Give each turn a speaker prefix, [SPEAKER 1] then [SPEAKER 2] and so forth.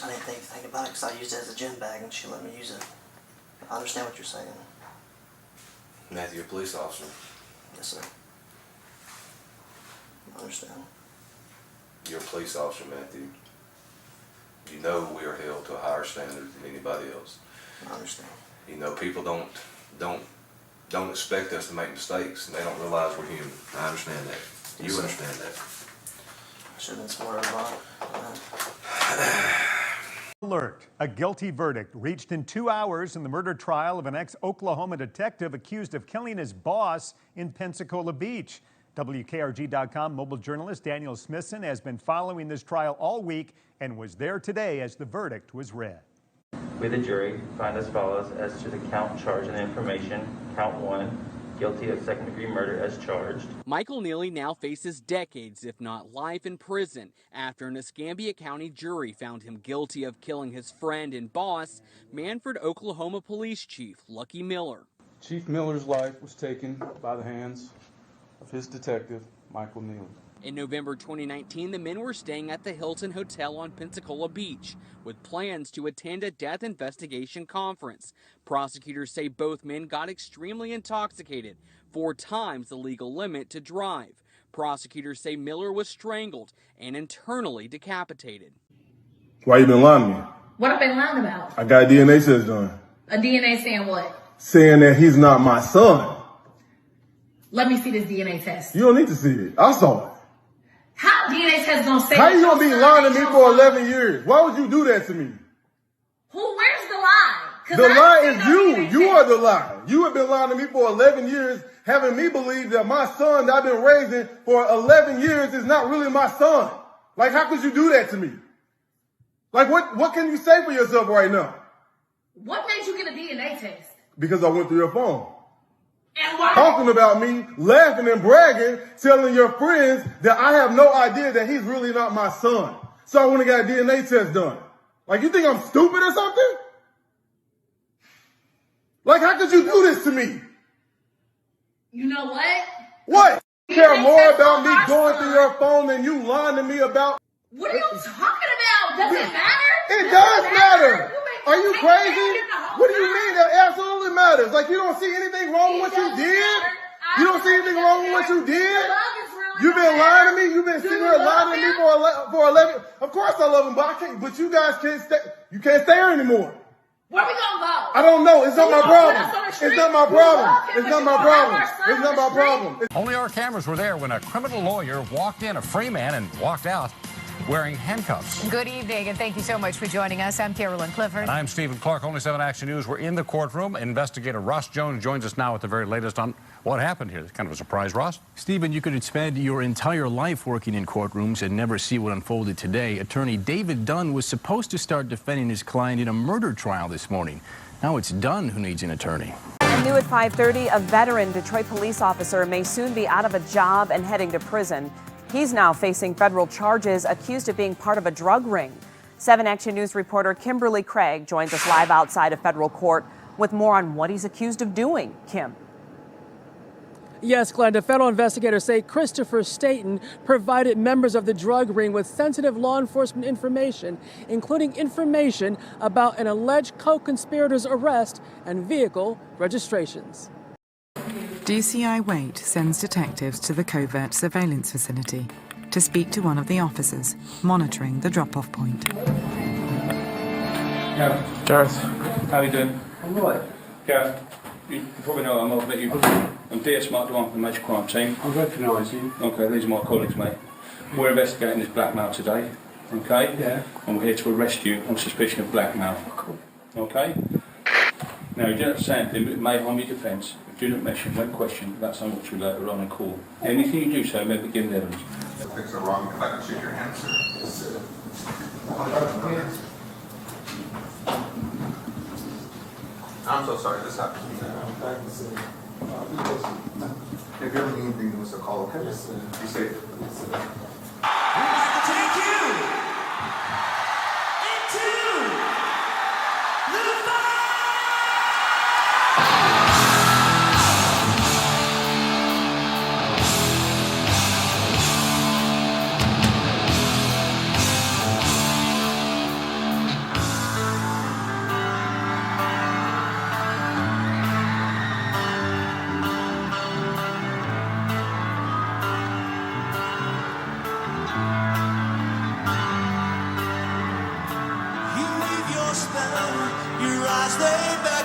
[SPEAKER 1] I didn't think about it because I used it as a gym bag and she let me use it. I understand what you're saying.
[SPEAKER 2] Matthew, you're a police officer.
[SPEAKER 1] Yes, sir. I understand.
[SPEAKER 2] You're a police officer, Matthew. You know we are held to a higher standard than anybody else.
[SPEAKER 1] I understand.
[SPEAKER 2] You know, people don't expect us to make mistakes, and they don't realize we're human. I understand that. You understand that.
[SPEAKER 1] I should have been smarter about it.
[SPEAKER 3] Alert. A guilty verdict reached in 2 hours in the murder trial of an ex-Oklahoma detective accused of killing his boss in Pensacola Beach. WKRG.com mobile journalist Daniel Smithson has been following this trial all week and was there today as the verdict was read.
[SPEAKER 4] We, the jury, find as follows as to the count charged in the information. Count 1, guilty of second-degree murder as charged.
[SPEAKER 5] Michael Neely now faces decades, if not life, in prison after an Escambia County jury found him guilty of killing his friend and boss, Manford, Oklahoma Police Chief Lucky Miller.
[SPEAKER 6] Chief Miller's life was taken by the hands of his detective, Michael Neely.
[SPEAKER 5] In November 2019, the men were staying at the Hilton Hotel on Pensacola Beach with plans to attend a death investigation conference. Prosecutors say both men got extremely intoxicated, 4 times the legal limit to drive. Prosecutors say Miller was strangled and internally decapitated.
[SPEAKER 7] Why you been lying to me?
[SPEAKER 8] What I've been lying about?
[SPEAKER 7] I got a DNA test done.
[SPEAKER 8] A DNA saying what?
[SPEAKER 7] Saying that he's not my son.
[SPEAKER 8] Let me see this DNA test.
[SPEAKER 7] You don't need to see it. I saw it.
[SPEAKER 8] How DNA test gonna say?
[SPEAKER 7] How you gonna be lying to me for 11 years? Why would you do that to me?
[SPEAKER 8] Where's the lie?
[SPEAKER 7] The lie is you. You are the lie. You have been lying to me for 11 years, having me believe that my son that I've been raising for 11 years is not really my son. Like, how could you do that to me? Like, what can you say for yourself right now?
[SPEAKER 8] What made you get a DNA test?
[SPEAKER 7] Because I went through your phone.
[SPEAKER 8] And why?
[SPEAKER 7] Talking about me, laughing and bragging, telling your friends that I have no idea that he's really not my son. So I went and got a DNA test done. Like, you think I'm stupid or something? Like, how could you do this to me?
[SPEAKER 8] You know what?
[SPEAKER 7] What? You care more about me going through your phone than you lying to me about?
[SPEAKER 8] What are you talking about? Does it matter?
[SPEAKER 7] It does matter. Are you crazy? What do you mean? That absolutely matters. Like, you don't see anything wrong with what you did? You don't see anything wrong with what you did? You've been lying to me. You've been sitting here lying to me for 11. Of course I love him, but I can't. But you guys can't stay. You can't stay here anymore.
[SPEAKER 8] Where we gonna go?
[SPEAKER 7] I don't know. It's not my problem. It's not my problem. It's not my problem. It's not my problem.
[SPEAKER 9] Only our cameras were there when a criminal lawyer walked in, a free man, and walked out wearing handcuffs.
[SPEAKER 10] Good evening, and thank you so much for joining us. I'm Carolyn Clifford.
[SPEAKER 9] And I'm Stephen Clark, Only 7 Action News. We're in the courtroom. Investigator Ross Jones joins us now with the very latest on what happened here. It's kind of a surprise, Ross.
[SPEAKER 11] Stephen, you could spend your entire life working in courtrooms and never see what unfolded today. Attorney David Dunn was supposed to start defending his client in a murder trial this morning. Now it's Dunn who needs an attorney.
[SPEAKER 12] New at 5:30, a veteran Detroit police officer may soon be out of a job and heading to prison. He's now facing federal charges, accused of being part of a drug ring. 7 Action News reporter Kimberly Craig joins us live outside of federal court with more on what he's accused of doing. Kim.
[SPEAKER 13] Yes, Glenda, federal investigators say Christopher Staten provided members of the drug ring with sensitive law enforcement information, including information about an alleged co-conspirator's arrest and vehicle registrations.
[SPEAKER 14] DCI Waite sends detectives to the covert surveillance facility to speak to one of the officers monitoring the drop-off point.
[SPEAKER 15] Yeah.
[SPEAKER 6] Gareth.
[SPEAKER 15] How are you doing?
[SPEAKER 6] I'm right.
[SPEAKER 15] Gareth, you probably know I'm over you. I'm DS Mark 1 from the Major Crime Team.
[SPEAKER 6] I recognise you.
[SPEAKER 15] Okay, these are my colleagues, mate. We're investigating this blackmail today, okay?
[SPEAKER 6] Yeah.
[SPEAKER 15] And we're here to arrest you on suspicion of blackmail.
[SPEAKER 6] Cool.
[SPEAKER 15] Okay? Now, you do not say anything, but it may harm your defence. Do not mention, when questioned, that's on what you later on in court. Anything you do so may begin evidence.
[SPEAKER 16] If things are wrong, if I can shake your hand, sir. Yes, sir. I'm so sorry this happened to me. If you ever need anything, give us a call, okay? Yes, sir. Be safe. Yes, sir.
[SPEAKER 17] We'd like to take you into the fire! found. Your eyes, they